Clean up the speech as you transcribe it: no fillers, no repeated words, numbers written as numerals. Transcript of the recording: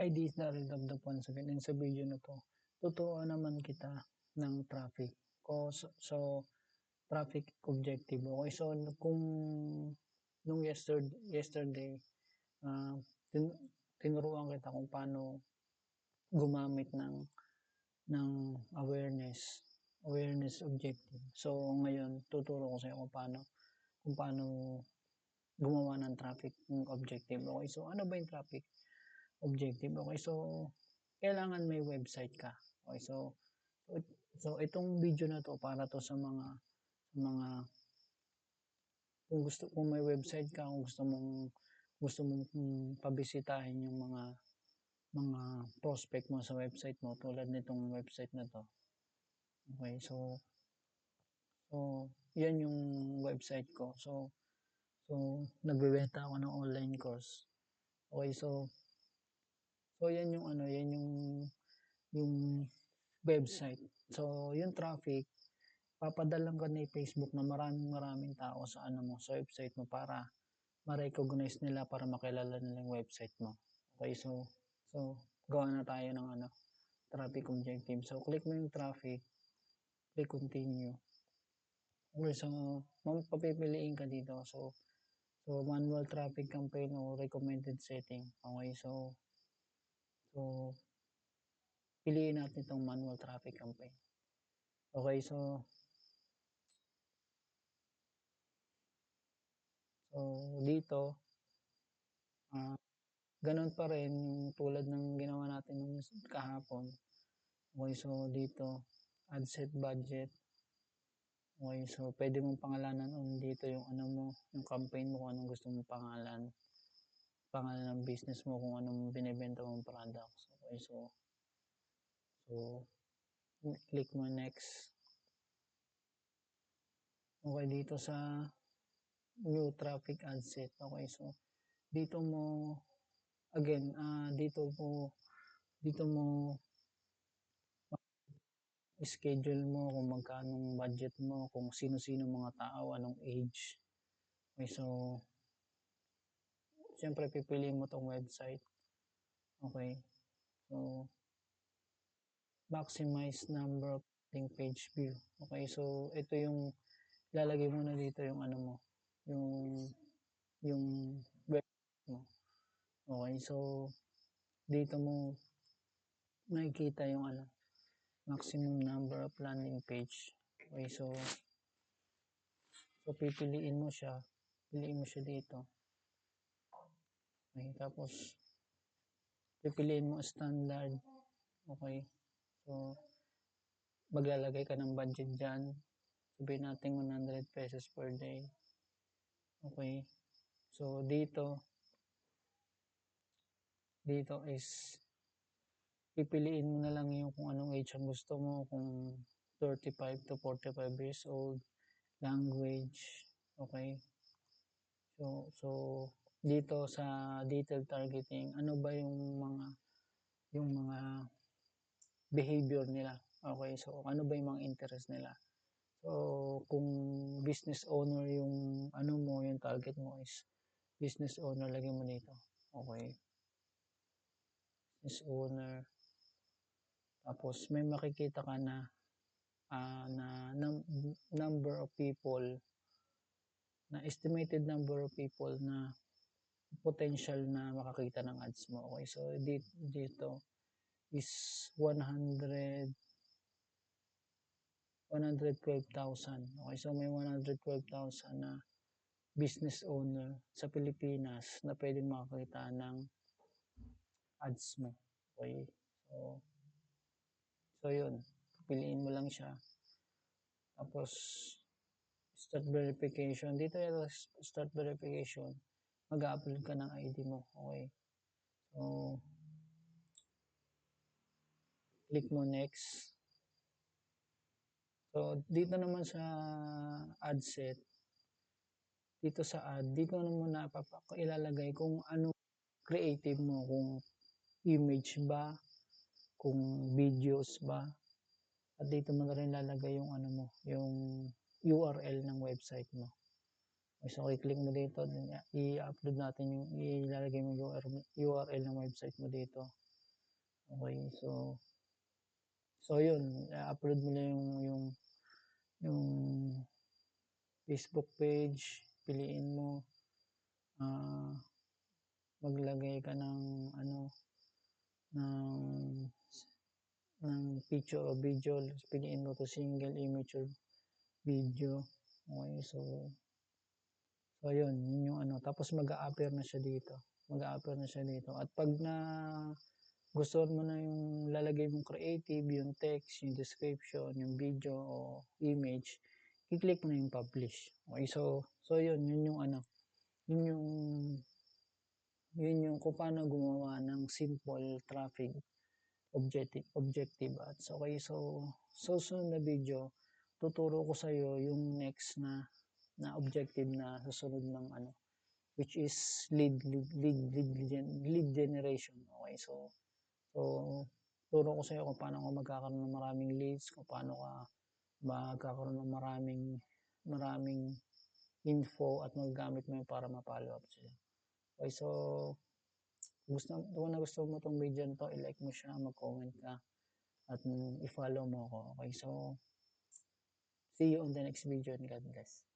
Hi, this is Daryl Dabdab once again, and sa video na 'to, tuturuan naman kita ng traffic traffic objective, okey. So, kung nung yesterday, ah, tin tinuruan kita kung paano gumamit ng awareness objective. So, ngayon tuturo ko sa'yo kung paano gumawa ng traffic objective, okey. So, ano ba yung traffic objective? Okey, so kailangan may website ka. Okey, so itong video na 'to para 'to sa mga kung may website ka, kung gusto mong pabisitahin yung mga prospect mo sa website mo tulad nitong website na 'to. Okey, so 'yan yung website ko. So nagbebenta ako ng online course. Okey, so 'yan yung ano, 'yan yung website. So yung traffic, papadalan ka ni Facebook na maraming tao sa ano mo, sa website mo para ma-recognize nila, para makilala nila yung website mo. Okey, so gawa na tayo ng ano, traffic objective. So click mo yung traffic, click continue. Okey, so papipiliin ka dito. So manual traffic campaign o recommended setting. Okey, so piliin natin 'tong manual traffic campaign. Okey, so dito, ah, gano'n pa rin yung tulad ng ginawa natin nung kahapon. Okey, so dito, add set budget. Okey, so puwede mong pangalanan dito yung ano mo, yung campaign mo kung anong gusto mong pangalan ng business mo, kung anong binebenta mong products. Okey, so click mo next. Okey, dito sa new traffic ad set. Okey, so dito mo again, dito mo schedule mo kung magkanong budget mo, kung sino-sino mga tao, anong age. Okey, so siyempre pipiliin mo 'tong website. Okey, so maximize number of landing page view. Okey, so ito yung ilalagay mo na dito yung ano mo, yung yung website mo. Okey, so dito mo makikita yung ano, maximum number of landing page. Okey, so piliin mo siya dito. Okey, tapos pipiliin mo standard. Okey, so maglalagay ka ng budget diyan. Sabihin natin ₱100 per day. Okey, so dito is pipiliin mo na lang yung kung anong age ang gusto mo, kung 35 to 45 years old, language. Okey, so dito sa detailed targeting, ano ba yung mga behavior nila. Okey, so ano ba yung mga interest nila. So kung business owner yung ano mo, yung target mo is business owner, lagyan mo dito. Okey, business owner, tapos may makikita ka na, na number of people, na estimated number of people na potential na makakita ng ads mo. Okey, so dito is 112,000. Okey, so may 112,000 na business owner sa Pilipinas na puwedeng makakita ng ads mo. Okey, so yun, pipiliin mo lang siya. Tapos start verification, dito yung start verification, mag-a-upload ka ng ID mo. Okey, so click mo next. So dito naman sa ad set, dito sa ad, dito mo muna ilalagay kung ano creative mo, kung image ba, kung videos ba, at dito mo na rin ilalagay yung ano mo, yung URL ng website mo. So i-click mo dito, i-upload natin yung ilalagay mo yung URL ng website mo dito. Okey, so yun, i-upload mo lang yung Facebook page, piliin mo, ah, maglagay ka ng ano, ng picture o video, piliin mo 'to single image or video. Okey, so yun yung ano, tapos mag-a-appear na siya dito, mag-a-appear na siya dito at 'pag gustuhan mo na yung lalagay mong creative, yung text, yung description, yung video o image, i-click mo na yung publish. Okey, so yun yung ano, yun yung yun yung kung paano gumawa ng simple traffic objective ads. Okey, so sa susunod na video, tuturo ko sa'yo yung next na objective na susunod ng ano, which is lead generation. Okey, so turo ko sa'yo kung paano ka magkakaroon ng maraming leads, kung paano ka magkakaroon ng maraming maraming info at magagamit mo yun para ma-follow up sila. Okey, so kung nagustuhan mo 'tong video na 'to, i-like mo siya, mag-comment ka at i-follow mo ako. Okey, so see you on the next video and God bless.